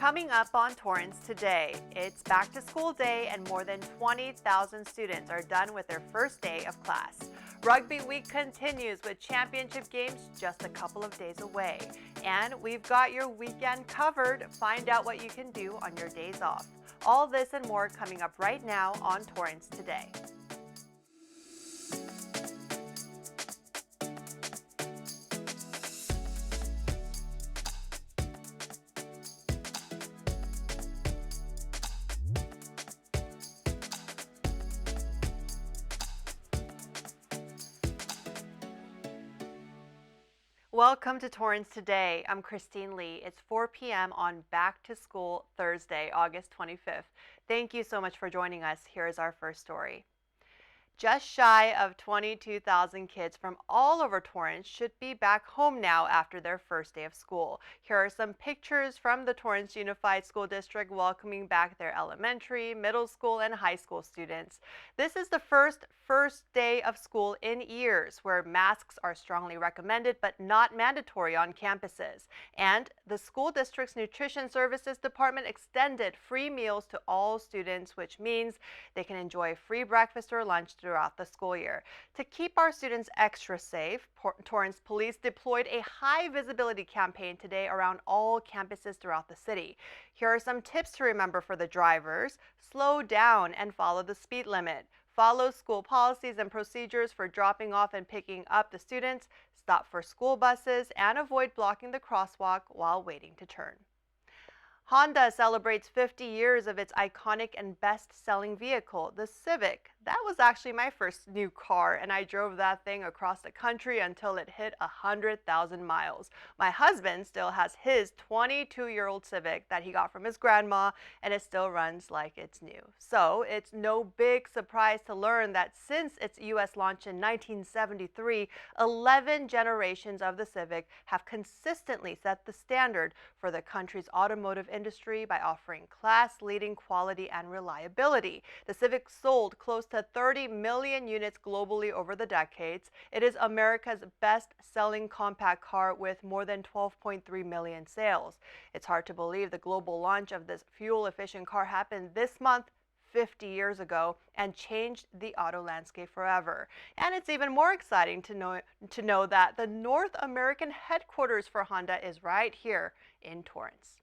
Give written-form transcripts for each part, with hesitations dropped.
Coming up on Torrance Today, it's back to school day and more than 20,000 students are done with their first day of class. Rugby week continues with championship games just a couple of days away. And we've got your weekend covered. Find out what you can do on your days off. All this and more coming up right now on Torrance Today. Welcome to Torrance Today. I'm Christine Lee. It's 4 p.m. on Back to School Thursday, August 25th. Thank you so much for joining us. Here is our first story. Just shy of 22,000 kids from all over Torrance should be back home now after their first day of school. Here are some pictures from the Torrance Unified School District welcoming back their elementary, middle school, and high school students. This is the first day of school in years where masks are strongly recommended but not mandatory on campuses. And the school district's Nutrition Services Department extended free meals to all students, which means they can enjoy free breakfast or lunch throughout the school year. To keep our students extra safe, Torrance Police deployed a high visibility campaign today around all campuses throughout the city. Here are some tips to remember for the drivers. Slow down and follow the speed limit. Follow school policies and procedures for dropping off and picking up the students. Stop for school buses and avoid blocking the crosswalk while waiting to turn. Honda celebrates 50 years of its iconic and best-selling vehicle, the Civic. That was actually my first new car, and I drove that thing across the country until it hit 100,000 miles. My husband still has his 22-year-old Civic that he got from his grandma, and it still runs like it's new. So it's no big surprise to learn that since its U.S. launch in 1973, 11 generations of the Civic have consistently set the standard for the country's automotive industry by offering class-leading quality and reliability. The Civic sold close to 30 million units globally over the decades. It is America's best-selling compact car with more than 12.3 million sales. It's hard to believe the global launch of this fuel-efficient car happened this month 50 years ago and changed the auto landscape forever. And it's even more exciting to know that the North American headquarters for Honda is right here in Torrance.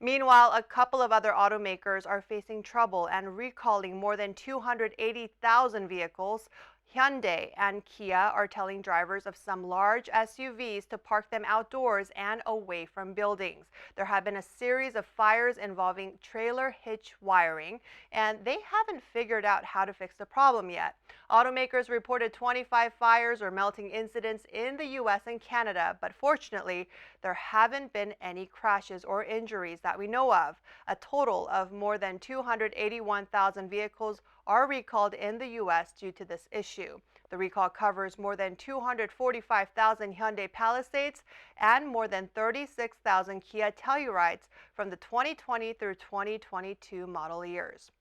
Meanwhile, a couple of other automakers are facing trouble and recalling more than 280,000 vehicles. Hyundai and Kia are telling drivers of some large SUVs to park them outdoors and away from buildings. There have been a series of fires involving trailer hitch wiring, and they haven't figured out how to fix the problem yet. Automakers reported 25 fires or melting incidents in the U.S. and Canada, but fortunately, there haven't been any crashes or injuries that we know of. A total of more than 281,000 vehicles are recalled in the U.S. due to this issue. The recall covers more than 245,000 Hyundai Palisades and more than 36,000 Kia Tellurides from the 2020 through 2022 model years.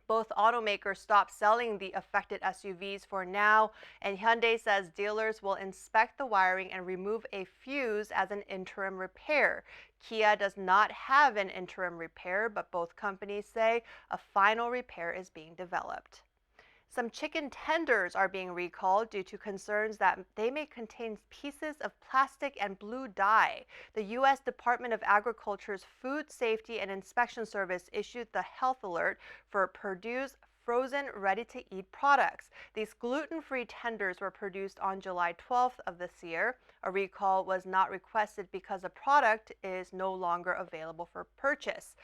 Both automakers stopped selling the affected SUVs for now, and Hyundai says dealers will inspect the wiring and remove a fuse as an interim repair. Kia does not have an interim repair, but both companies say a final repair is being developed. Some chicken tenders are being recalled due to concerns that they may contain pieces of plastic and blue dye. The U.S. Department of Agriculture's Food Safety and Inspection Service issued the health alert for Purdue's frozen, ready-to-eat products. These gluten-free tenders were produced on July 12th of this year. A recall was not requested because the product is no longer available for purchase.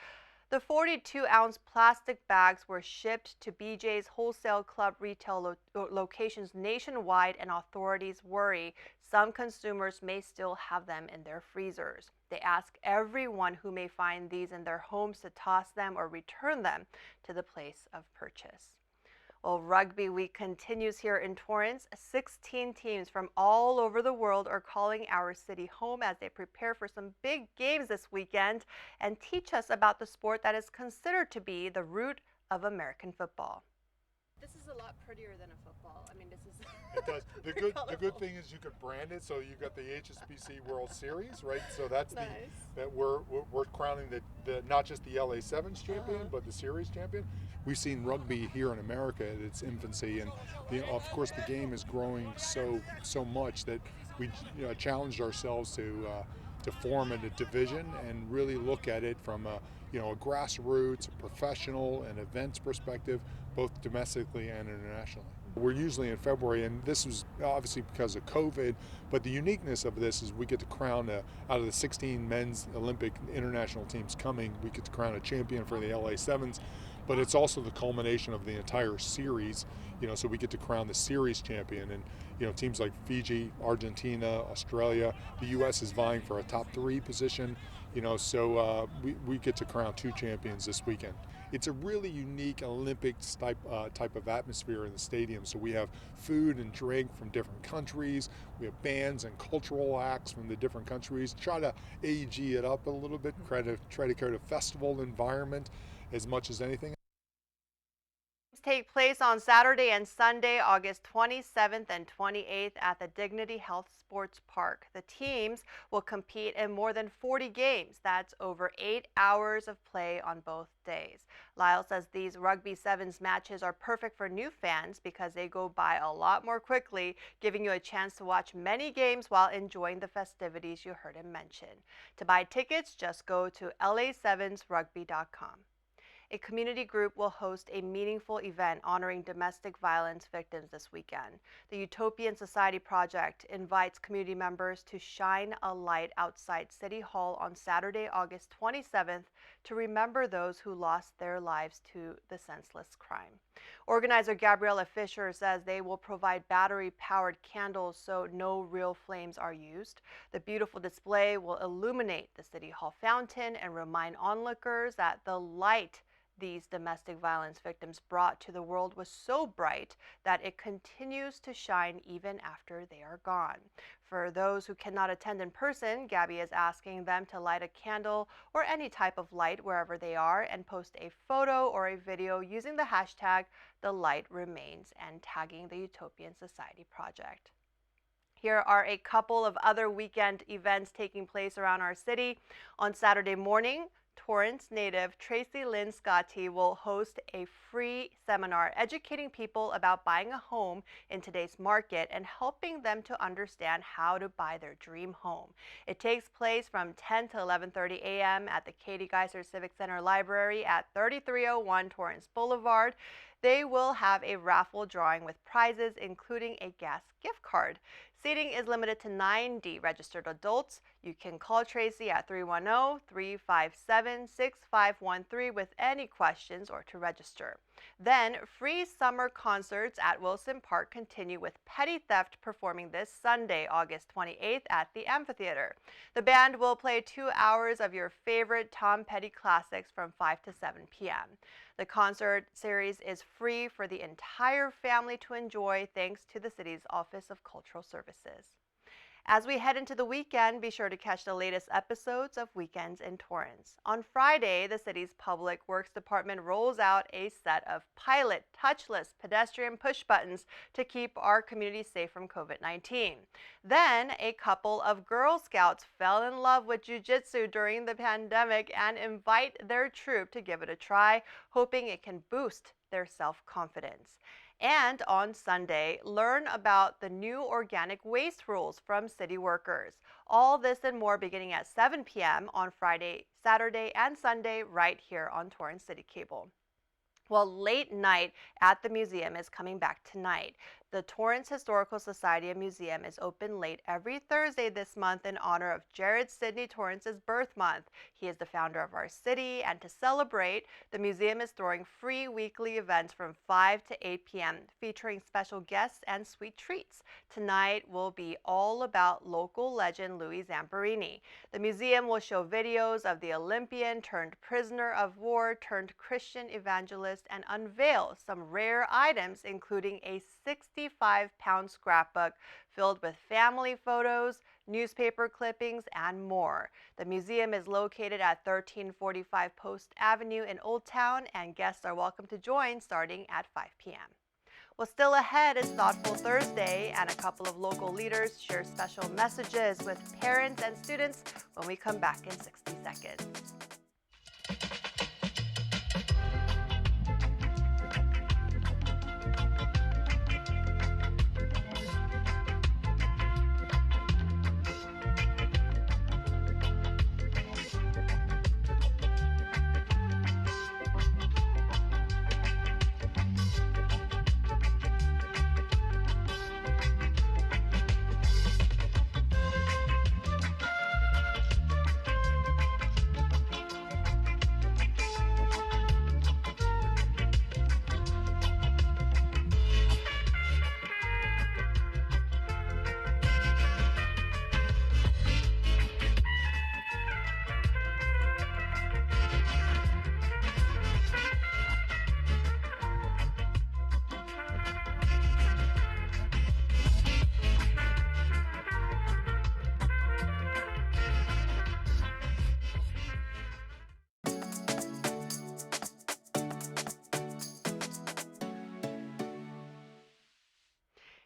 The 42-ounce plastic bags were shipped to BJ's Wholesale Club retail locations nationwide, and authorities worry some consumers may still have them in their freezers. They ask everyone who may find these in their homes to toss them or return them to the place of purchase. Well, Rugby Week continues here in Torrance. 16 teams from all over the world are calling our city home as they prepare for some big games this weekend and teach us about the sport that is considered to be the root of American football. This is a lot prettier than a football. I mean, this is It does. The very good colorful. thing is you could brand it, so you got the HSBC World Series, right? So that's the Nice. that we're crowning the not just the LA Sevens champion, Uh-huh. but the series champion. We've seen rugby here in America at its infancy, and of course the game is growing so much that we challenged ourselves to form a division and really look at it from a grassroots, a professional, and events perspective, both domestically and internationally. We're usually in February, and this was obviously because of COVID, but the uniqueness of this is we get to crown, out of the 16 men's Olympic international teams coming, we get to crown a champion for the LA Sevens, but it's also the culmination of the entire series, so we get to crown the series champion. And, teams like Fiji, Argentina, Australia, the U.S. is vying for a top 3 position, so we get to crown 2 champions this weekend. It's a really unique Olympics type of atmosphere in the stadium. So we have food and drink from different countries. We have bands and cultural acts from the different countries. Try to AG it up a little bit, try to create a festival environment as much as anything. Take place on Saturday and Sunday, August 27th and 28th at the Dignity Health Sports Park. The teams will compete in more than 40 games. That's over 8 hours of play on both days. Lyle says these Rugby Sevens matches are perfect for new fans because they go by a lot more quickly, giving you a chance to watch many games while enjoying the festivities you heard him mention. To buy tickets, just go to la7srugby.com. A community group will host a meaningful event honoring domestic violence victims this weekend. The Utopian Society Project invites community members to shine a light outside City Hall on Saturday, August 27th to remember those who lost their lives to the senseless crime. Organizer Gabriella Fisher says they will provide battery-powered candles so no real flames are used. The beautiful display will illuminate the City Hall fountain and remind onlookers that the light these domestic violence victims brought to the world was so bright that it continues to shine even after they are gone. For those who cannot attend in person, Gabby is asking them to light a candle or any type of light wherever they are and post a photo or a video using the hashtag #TheLightRemains and tagging the Utopian Society Project. Here are a couple of other weekend events taking place around our city. On Saturday morning, Torrance native Tracy Lynn Scotty will host a free seminar educating people about buying a home in today's market and helping them to understand how to buy their dream home. It takes place from 10 to 11:30 a.m. at the Katie Geiser Civic Center Library at 3301 Torrance Boulevard. They will have a raffle drawing with prizes, including a gas gift card. Seating is limited to 90 registered adults. You can call Tracy at 310-357-6513 with any questions or to register. Then, free summer concerts at Wilson Park continue with Petty Theft performing this Sunday, August 28th at the amphitheater. The band will play 2 hours of your favorite Tom Petty classics from 5 to 7 p.m. The concert series is free for the entire family to enjoy thanks to the city's Office of Cultural Services. As we head into the weekend, be sure to catch the latest episodes of Weekends in Torrance. On Friday, the city's Public Works Department rolls out a set of pilot touchless pedestrian push buttons to keep our community safe from COVID-19. Then, a couple of Girl Scouts fell in love with jiu-jitsu during the pandemic and invite their troop to give it a try, hoping it can boost their self-confidence. And on Sunday, learn about the new organic waste rules from city workers. All this and more beginning at 7 p.m. on Friday, Saturday, and Sunday right here on Torrance City Cable. Well, late night at the museum is coming back tonight. The Torrance Historical Society and Museum is open late every Thursday this month in honor of Jared Sidney Torrance's birth month. He is the founder of our city, and to celebrate, the museum is throwing free weekly events from 5 to 8 p.m. featuring special guests and sweet treats. Tonight will be all about local legend Louis Zamperini. The museum will show videos of the Olympian turned prisoner of war turned Christian evangelist and unveil some rare items, including a 65-pound scrapbook filled with family photos, newspaper clippings, and more. The museum is located at 1345 Post Avenue in Old Town, and guests are welcome to join starting at 5 p.m. Well, still ahead is Thoughtful Thursday, and a couple of local leaders share special messages with parents and students when we come back in 60 seconds.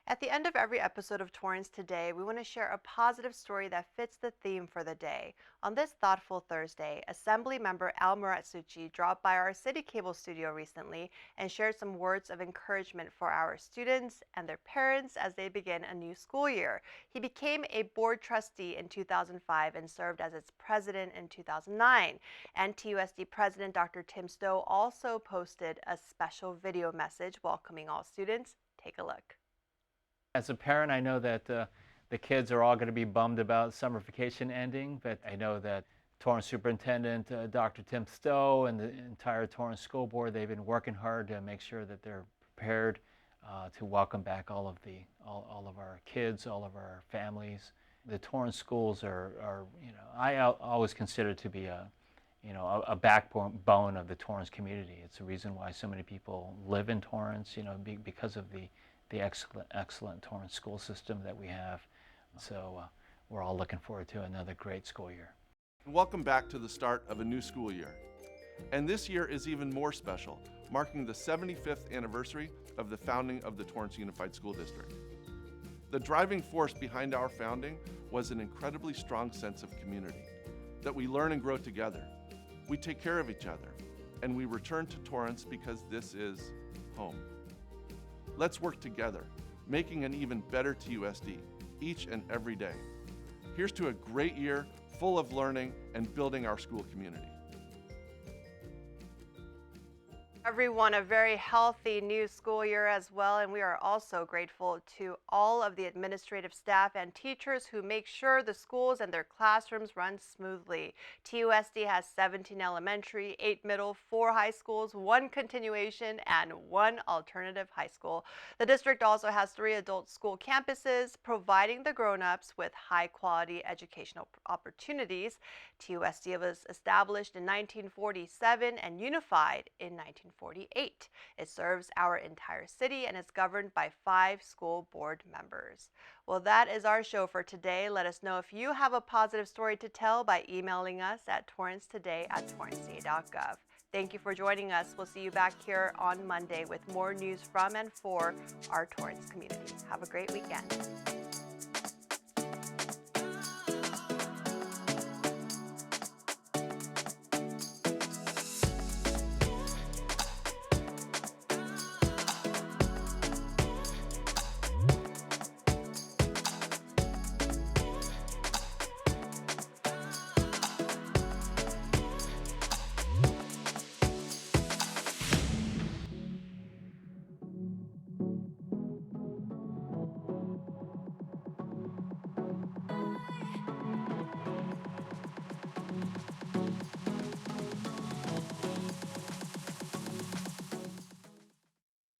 At the end of every episode of Torrance Today, we want to share a positive story that fits the theme for the day. On this Thoughtful Thursday, Assembly Member Al Muratsuchi dropped by our City Cable studio recently and shared some words of encouragement for our students and their parents as they begin a new school year. He became a board trustee in 2005 and served as its president in 2009. And TUSD President Dr. Tim Stowe also posted a special video message welcoming all students. Take a look. As a parent, I know that the kids are all going to be bummed about summer vacation ending, but I know that Torrance Superintendent Dr. Tim Stowe and the entire Torrance School Board, they've been working hard to make sure that they're prepared to welcome back all of our kids, all of our families. The Torrance schools are I always consider to be a backbone of the Torrance community. It's the reason why so many people live in Torrance, because of the excellent Torrance school system that we have. So we're all looking forward to another great school year. Welcome back to the start of a new school year. And this year is even more special, marking the 75th anniversary of the founding of the Torrance Unified School District. The driving force behind our founding was an incredibly strong sense of community, that we learn and grow together, we take care of each other, and we return to Torrance because this is home. Let's work together, making an even better TUSD each and every day. Here's to a great year full of learning and building our school community. Everyone, a very healthy new school year as well, and we are also grateful to all of the administrative staff and teachers who make sure the schools and their classrooms run smoothly. TUSD has 17 elementary, 8 middle, 4 high schools, 1 continuation, and 1 alternative high school. The district also has 3 adult school campuses, providing the grown-ups with high-quality educational opportunities. TUSD was established in 1947 and unified in 1948. It serves our entire city and is governed by 5 school board members. Well, that is our show for today. Let us know if you have a positive story to tell by emailing us at torrancetoday@torrancetoday.gov. Thank you for joining us. We'll see you back here on Monday with more news from and for our Torrance community. Have a great weekend.